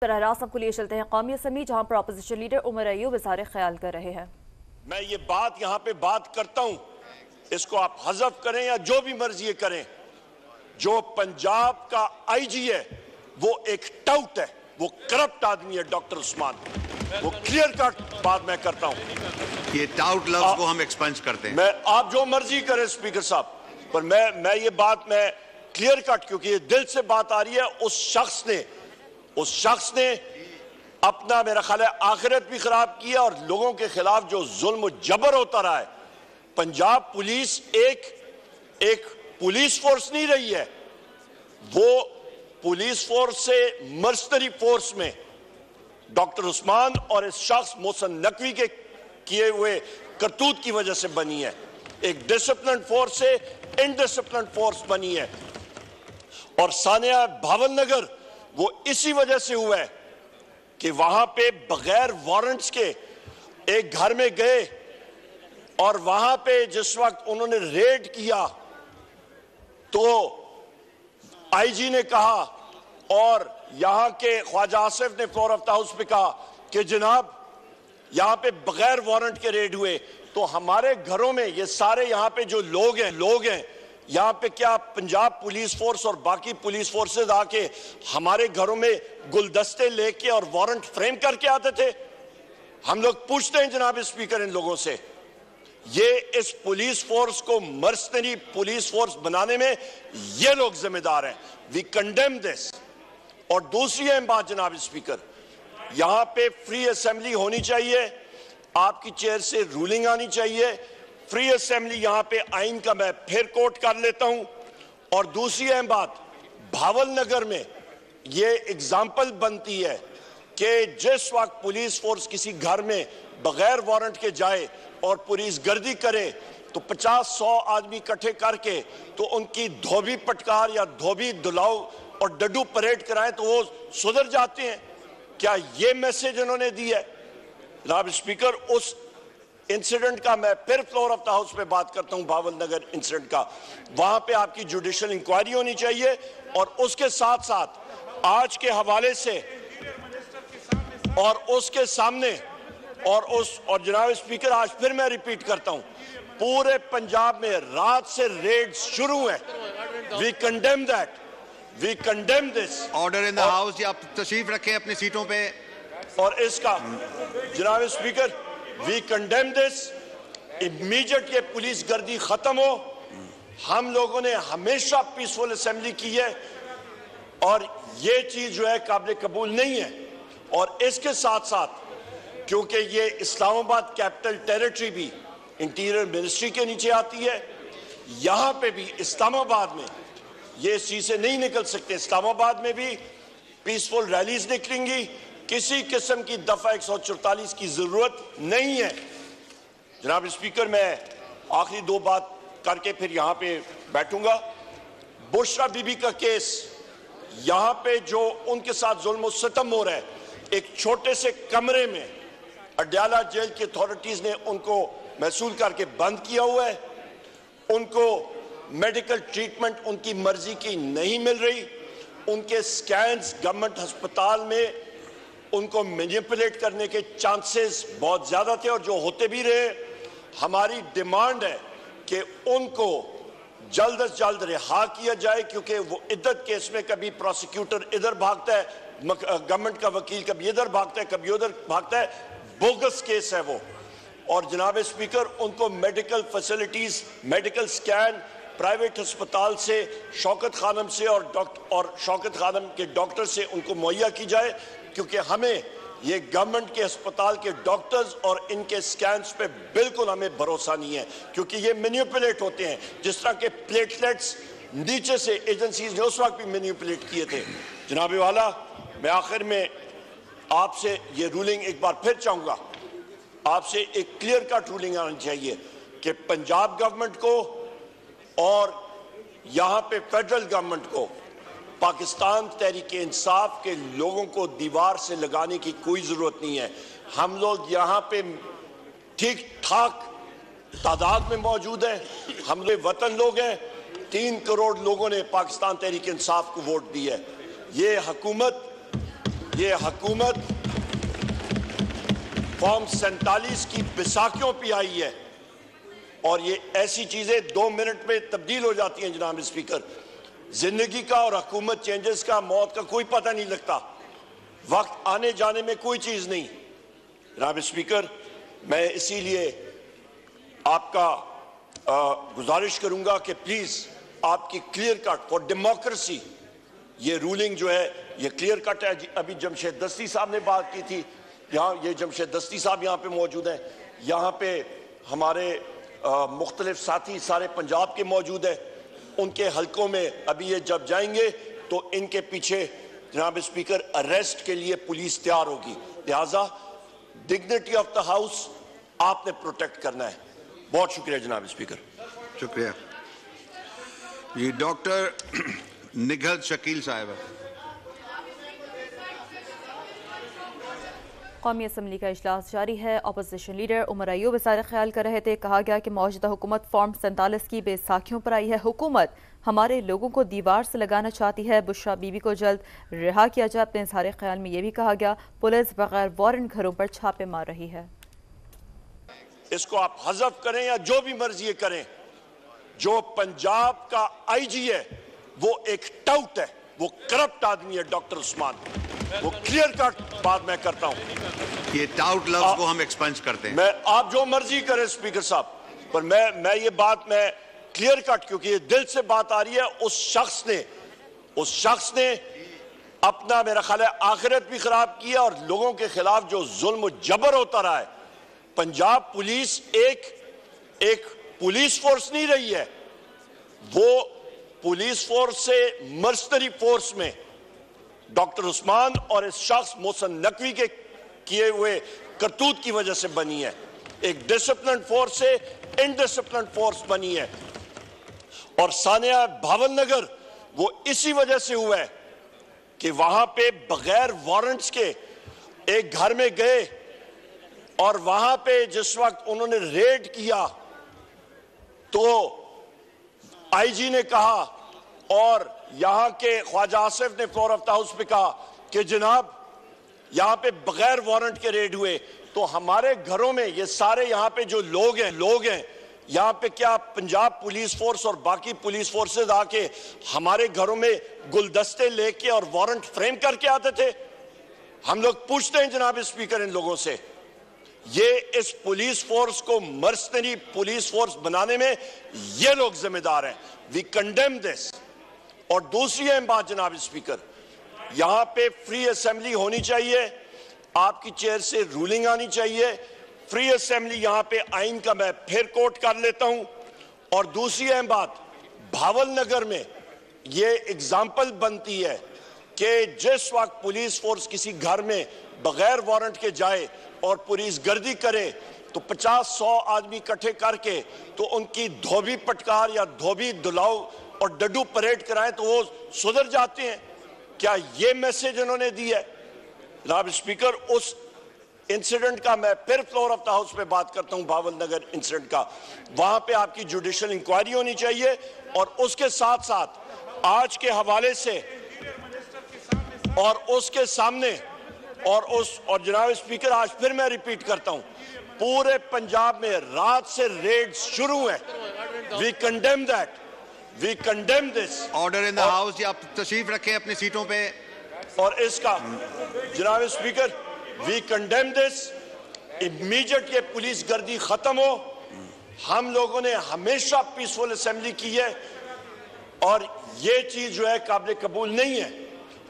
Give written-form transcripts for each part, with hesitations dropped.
बरह रास्त आपको लिए चलते हैं कौमी असम्बली, जहां पर अपोजिशन लीडर उमर अयूब इज़हार ख्याल कर रहे हैं। मैं ये बात यहाँ पे बात करता हूँ, इसको आप हज़फ करें या जो भी मर्जी करें, जो पंजाब का आईजी है वो एक टाउट है, वो करप्ट आदमी है डॉक्टर उस्मान। वो क्लियर कट बात मैं करता हूँ। ये टाउट लफ्ज को हम एक्सपेंस करते हैं। मैं आप जो मर्जी करें स्पीकर साहब, पर मैं ये बात मैं क्लियर कट, क्योंकि ये दिल से बात आ रही है। उस शख्स ने अपना, मेरा ख्याल है, आखिरत भी खराब किया और लोगों के खिलाफ जो जुल्म जबर होता रहा है। पंजाब पुलिस एक पुलिस फोर्स नहीं रही है, वो पुलिस फोर्स से मर्सनरी फोर्स में डॉक्टर उस्मान और इस शख्स मोहसिन नकवी के किए हुए करतूत की वजह से बनी है। एक डिसिप्लिन फोर्स से इनडिसिप्लिन फोर्स बनी है। और सानिया भावलनगर वो इसी वजह से हुआ है कि वहां पे बगैर वारंट्स के एक घर में गए और वहां पे जिस वक्त उन्होंने रेड किया तो आईजी ने कहा और यहां के ख्वाजा आसिफ ने फ्लोर ऑफ द हाउस पे कहा कि जनाब यहां पे बगैर वारंट के रेड हुए। तो हमारे घरों में ये सारे यहां पे जो लोग हैं यहां पे क्या पंजाब पुलिस फोर्स और बाकी पुलिस फोर्सेस आके हमारे घरों में गुलदस्ते लेके और वारंट फ्रेम करके आते थे? हम लोग पूछते हैं जनाब स्पीकर इन लोगों से, ये इस पुलिस फोर्स को मर्सनरी पुलिस फोर्स बनाने में ये लोग जिम्मेदार हैं। We condemn this. और दूसरी अहम बात जनाब स्पीकर, यहां पे फ्री असेंबली होनी चाहिए, आपकी चेयर से रूलिंग आनी चाहिए। फ्री असेंबली यहां पे आइन का मैं फिर कोट कर लेता हूं। और दूसरी अहम बात, भावलनगर में ये एग्जाम्पल बनती है कि जिस वक्त पुलिस फोर्स किसी घर में बगैर वारंट के जाए और पुलिस गर्दी करे तो 50-100 आदमी इकट्ठे करके तो उनकी धोबी पटकार या धोबी दुलाव और डड्डू परेड कराएं तो वो सुधर जाते हैं। क्या ये मैसेज उन्होंने दी है? जनाब स्पीकर, उस इंसिडेंट का मैं फिर फ्लोर ऑफ द हाउस पे बात करता हूं, भावलनगर इंसिडेंट का। वहां पे आपकी जुडिशियल इंक्वायरी होनी चाहिए और उसके साथ साथ आज के हवाले से और उसके सामने और जनाब स्पीकर, आज फिर मैं रिपीट करता हूं, पूरे पंजाब में रात से रेड शुरू है। We condemn that, we condemn this. Order in the house. आप तशरीफ रखें अपनी सीटों पे। और इसका जनाब speaker, we condemn this. Immediate ये पुलिस गर्दी खत्म हो। हम लोगों ने हमेशा पीसफुल असेंबली की है और ये चीज जो है काबिल कबूल नहीं है। और इसके साथ साथ क्योंकि ये इस्लामाबाद कैपिटल टेरिटरी भी इंटीरियर मिनिस्ट्री के नीचे आती है, यहां पे भी इस्लामाबाद में ये इस चीज से नहीं निकल सकते। इस्लामाबाद में भी पीसफुल रैलीज निकलेंगी, किसी किस्म की दफा 144 की जरूरत नहीं है। जनाब स्पीकर, मैं आखिरी दो बात करके फिर यहां पे बैठूंगा। बुशरा बीबी का केस, यहां पे जो उनके साथ जुल्म सितम हो रहा है, एक छोटे से कमरे में अडयाला जेल की अथॉरिटीज ने उनको महसूल करके बंद किया हुआ है। उनको मेडिकल ट्रीटमेंट उनकी मर्जी की नहीं मिल रही। उनके स्कैन्स गवर्नमेंट अस्पताल में उनको मैनिपुलेट करने के चांसेस बहुत ज्यादा थे और जो होते भी रहे। हमारी डिमांड है कि उनको जल्द से जल्द रिहा किया जाए, क्योंकि वो इद्दत केस में कभी प्रोसिक्यूटर इधर भागता है, गवर्नमेंट का वकील कभी इधर भागता है, कभी उधर भागता है। बोगस केस है वो। और जनाब स्पीकर, उनको medical facilities, medical scan private अस्पताल से, शौकत खानम से और शौकत खानम के डॉक्टर से उनको मुहैया की जाए, क्योंकि हमें ये गवर्नमेंट के अस्पताल के डॉक्टर्स और इनके स्कैन्स पे बिल्कुल हमें भरोसा नहीं है, क्योंकि ये मैनिपुलेट होते हैं। जिस तरह के प्लेटलेट्स नीचे से एजेंसीज ने उस वक्त भी मैनिपुलेट किए थे। जनाब वाला, मैं आखिर में आपसे ये रूलिंग एक बार फिर चाहूंगा, आपसे एक क्लियर कट रूलिंग आनी चाहिए कि पंजाब गवर्नमेंट को और यहां पे फेडरल गवर्नमेंट को पाकिस्तान तहरीक इंसाफ के लोगों को दीवार से लगाने की कोई जरूरत नहीं है। हम लोग यहां पे ठीक ठाक तादाद में मौजूद हैं। हम लोग वतन लोग हैं। 3 करोड़ लोगों ने पाकिस्तान तहरीक इंसाफ को वोट दी है। ये हुकूमत ये हुकूमत फॉर्म 47 की बैसाखियों पे आई है और ये ऐसी चीजें 2 मिनट में तब्दील हो जाती हैं। जनाब स्पीकर, जिंदगी का और हुकूमत चेंजेस का, मौत का कोई पता नहीं लगता, वक्त आने जाने में कोई चीज नहीं। जनाब स्पीकर, मैं इसीलिए आपका गुजारिश करूंगा कि प्लीज आपकी क्लियर कट फॉर डेमोक्रेसी ये रूलिंग जो है ये क्लियर कट है। अभी जमशेद दस्ती साहब ने बात की थी, यहाँ ये जमशेद दस्ती साहब यहाँ पे मौजूद हैं, यहाँ पे हमारे मुख्तलिफ साथी सारे पंजाब के मौजूद हैं। उनके हलकों में अभी ये जब जाएंगे तो इनके पीछे जनाब स्पीकर अरेस्ट के लिए पुलिस तैयार होगी। लिहाजा डिग्निटी ऑफ द हाउस आपने प्रोटेक्ट करना है। बहुत शुक्रिया जनाब स्पीकर। शुक्रिया। ये डॉक्टर निघल शकील साहब है। कौमी असम्बली का इजलास जारी है। अपोजिशन लीडर उमर अयूब इज़हार ख्याल कर रहे थे। कहा गया कि मौजूदा हुकूमत फॉर्म 47 की बैसाखियों पर आई है। हुकूमत हमारे लोगों को दीवार से लगाना चाहती है। बुशरा बीबी को जल्द रिहा किया जाए। अपने इज़हार ख्याल में यह भी कहा गया पुलिस बगैर वारंट घरों पर छापे मार रही है। इसको आप हज़फ करें या जो भी मर्जी करें, जो पंजाब का आईजी है वो एक टाउट है, वो करप्ट आदमी है डॉक्टर उस्मान। वो क्लियर कट बात मैं करता हूं। ये टाउट लफ्ज को हम एक्सपेंस करते हैं। मैं आप जो मर्जी करें स्पीकर साहब, पर मैं ये बात मैं क्लियर कट, क्योंकि ये दिल से बात आ रही है। उस शख्स ने अपना मेरा ख्याल है आखिरत भी खराब की है और लोगों के खिलाफ जो जुल्म जबर होता रहा है। पंजाब पुलिस एक पुलिस फोर्स नहीं रही है, वो पुलिस फोर्स से मर्सनरी फोर्स में डॉक्टर उस्मान और इस शख्स मोहसिन नकवी के किए हुए करतूत की वजह से बनी है। एक डिसिप्लिन फोर्स से इनडिसिप्लिन फोर्स बनी है। और सानिया भावलनगर वो इसी वजह से हुआ है कि वहां पे बगैर वारंट्स के एक घर में गए और वहां पे जिस वक्त उन्होंने रेड किया तो आईजी ने कहा और यहां के ख्वाजा आसिफ ने फ्लोर ऑफ द हाउस पे कहा कि जनाब यहां पे बगैर वारंट के रेड हुए। तो हमारे घरों में ये सारे यहां पे जो लोग हैं यहां पे क्या पंजाब पुलिस फोर्स और बाकी पुलिस फोर्सेस आके हमारे घरों में गुलदस्ते लेके और वारंट फ्रेम करके आते थे? हम लोग पूछते हैं जनाब स्पीकर इन लोगों से, ये इस पुलिस फोर्स को मर्सनरी पुलिस फोर्स बनाने में ये लोग जिम्मेदार हैं। We condemn this. और दूसरी अहम बात जनाब स्पीकर, यहां पे फ्री असेंबली होनी चाहिए, आपकी चेयर से रूलिंग आनी चाहिए। फ्री असेंबली यहां पे आइन का मैं फिर कोट कर लेता हूं। और दूसरी अहम बात, भावलनगर में ये एग्जाम्पल बनती है कि जिस वक्त पुलिस फोर्स किसी घर में बगैर वारंट के जाए और पुलिस गर्दी करे तो 50-100 आदमी इकट्ठे करके तो उनकी धोबी पटकार या धोबी दुलाव और डड्डू परेड कराएं तो वो सुधर जाते हैं। क्या ये मैसेज उन्होंने दी है? जनाब स्पीकर, उस इंसिडेंट का मैं फिर फ्लोर ऑफ द हाउस पे बात करता हूं, भावलनगर इंसिडेंट का। वहां पे आपकी जुडिशियल इंक्वायरी होनी चाहिए और उसके साथ साथ आज के हवाले से और उसके सामने और जनाब स्पीकर, आज फिर मैं रिपीट करता हूं, पूरे पंजाब में रात से रेड शुरू है। We condemn that, we condemn this. Order in the house. आप तशरीफ रखें अपनी सीटों पे। और इसका जनाब speaker, we condemn this. Immediate ये पुलिस गर्दी खत्म हो। हम लोगों ने हमेशा पीसफुल असेंबली की है और ये चीज जो है काबिल कबूल नहीं है।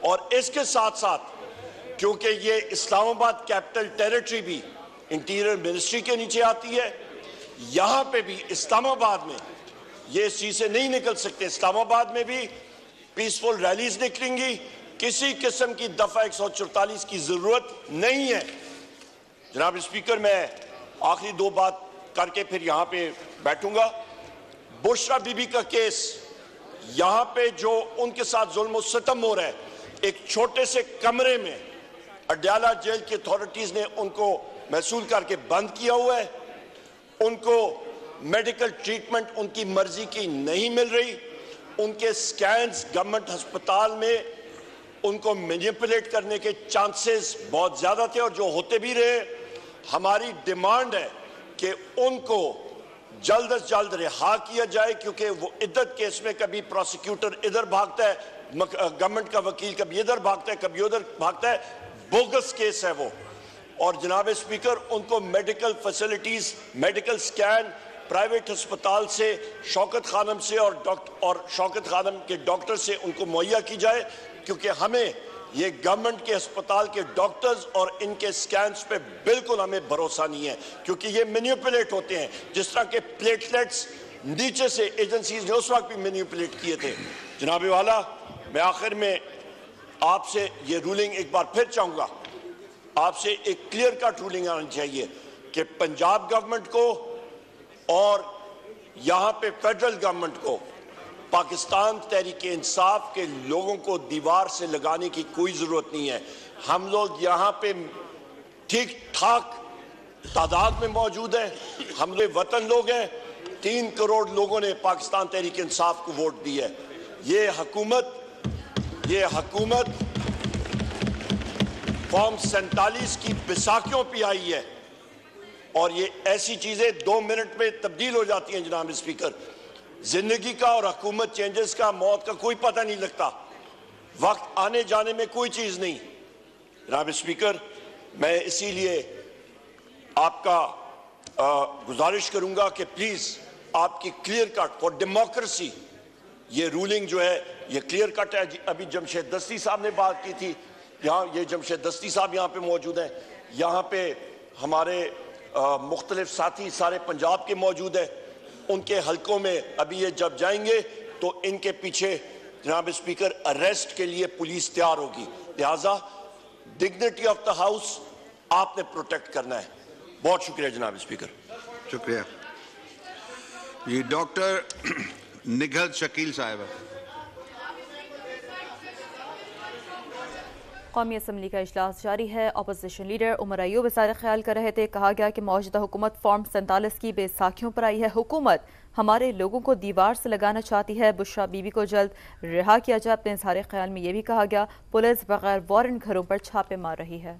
और इसके साथ साथ क्योंकि ये इस्लामाबाद कैपिटल टेरिटरी भी इंटीरियर मिनिस्ट्री के नीचे आती है, यहां पे भी इस्लामाबाद में ये इस चीज से नहीं निकल सकते। इस्लामाबाद में भी पीसफुल रैलीज निकलेंगी, किसी किस्म की दफा 144 की जरूरत नहीं है। जनाब स्पीकर, मैं आखिरी 2 बात करके फिर यहां पे बैठूंगा। बुशरा बीबी का केस, यहां पे जो उनके साथ जुल्म सितम हो रहा है, एक छोटे से कमरे में अडयाला जेल की अथॉरिटीज ने उनको महसूल करके बंद किया हुआ है। उनको मेडिकल ट्रीटमेंट उनकी मर्जी की नहीं मिल रही। उनके स्कैन्स गवर्नमेंट अस्पताल में उनको मैनिपुलेट करने के चांसेस बहुत ज्यादा थे और जो होते भी रहे। हमारी डिमांड है कि उनको जल्द से जल्द रिहा किया जाए, क्योंकि वो इद्दत केस में कभी प्रोसिक्यूटर इधर भागता है, गवर्नमेंट का वकील कभी इधर भागता है, कभी उधर भागता है। बोगस केस है वो। और जनाब स्पीकर, उनको medical facilities, medical scan private अस्पताल से, शौकत खानम से और शौकत खानम के डॉक्टर से उनको मुहैया की जाए, क्योंकि हमें ये गवर्नमेंट के अस्पताल के डॉक्टर्स और इनके स्कैन्स पे बिल्कुल हमें भरोसा नहीं है, क्योंकि ये मैनिपुलेट होते हैं। जिस तरह के प्लेटलेट्स नीचे से एजेंसीज ने उस वक्त भी मैनिपुलेट किए थे। जनाब वाला, मैं आखिर में आपसे ये रूलिंग एक बार फिर चाहूंगा, आपसे एक क्लियर कट रूलिंग आनी चाहिए कि पंजाब गवर्नमेंट को और यहां पे फेडरल गवर्नमेंट को पाकिस्तान तहरीक इंसाफ के लोगों को दीवार से लगाने की कोई जरूरत नहीं है। हम लोग यहां पे ठीक ठाक तादाद में मौजूद हैं। हम लोग वतन लोग हैं। 3 करोड़ लोगों ने पाकिस्तान तहरीक इंसाफ को वोट दी है। ये हुकूमत फॉर्म 47 की बैसाखियों पे आई है और ये ऐसी चीजें 2 मिनट में तब्दील हो जाती हैं। जनाब स्पीकर, जिंदगी का और हुकूमत चेंजेस का, मौत का कोई पता नहीं लगता। वक्त आने जाने में कोई चीज नहीं। जनाब स्पीकर, मैं इसीलिए आपका गुजारिश करूंगा कि प्लीज आपकी क्लियर कट फॉर डेमोक्रेसी ये रूलिंग जो है ये क्लियर कट है। अभी जमशेद दस्ती साहब ने बात की थी, यहाँ ये जमशेद दस्ती साहब यहाँ पे मौजूद हैं। यहाँ पे हमारे मुख्तलिफ साथी सारे पंजाब के मौजूद हैं। उनके हलकों में अभी ये जब जाएंगे तो इनके पीछे जनाब स्पीकर अरेस्ट के लिए पुलिस तैयार होगी। लिहाजा डिग्निटी ऑफ द हाउस आपने प्रोटेक्ट करना है। बहुत शुक्रिया जनाब स्पीकर। शुक्रिया। ये डॉक्टर निघल शकील साहब। कौमी असम्बली का इजलास जारी है। अपोजिशन लीडर उमर अयूब इज़हार ख्याल कर रहे थे। कहा गया कि मौजूदा हुकूमत फॉर्म 47 की बेसाखियों पर आई है। हुकूमत हमारे लोगों को दीवार से लगाना चाहती है। बुशरा बीबी को जल्द रिहा किया जाए। अपने इज़हार ख्याल में यह भी कहा गया पुलिस बगैर वारंट घरों पर छापे मार रही है।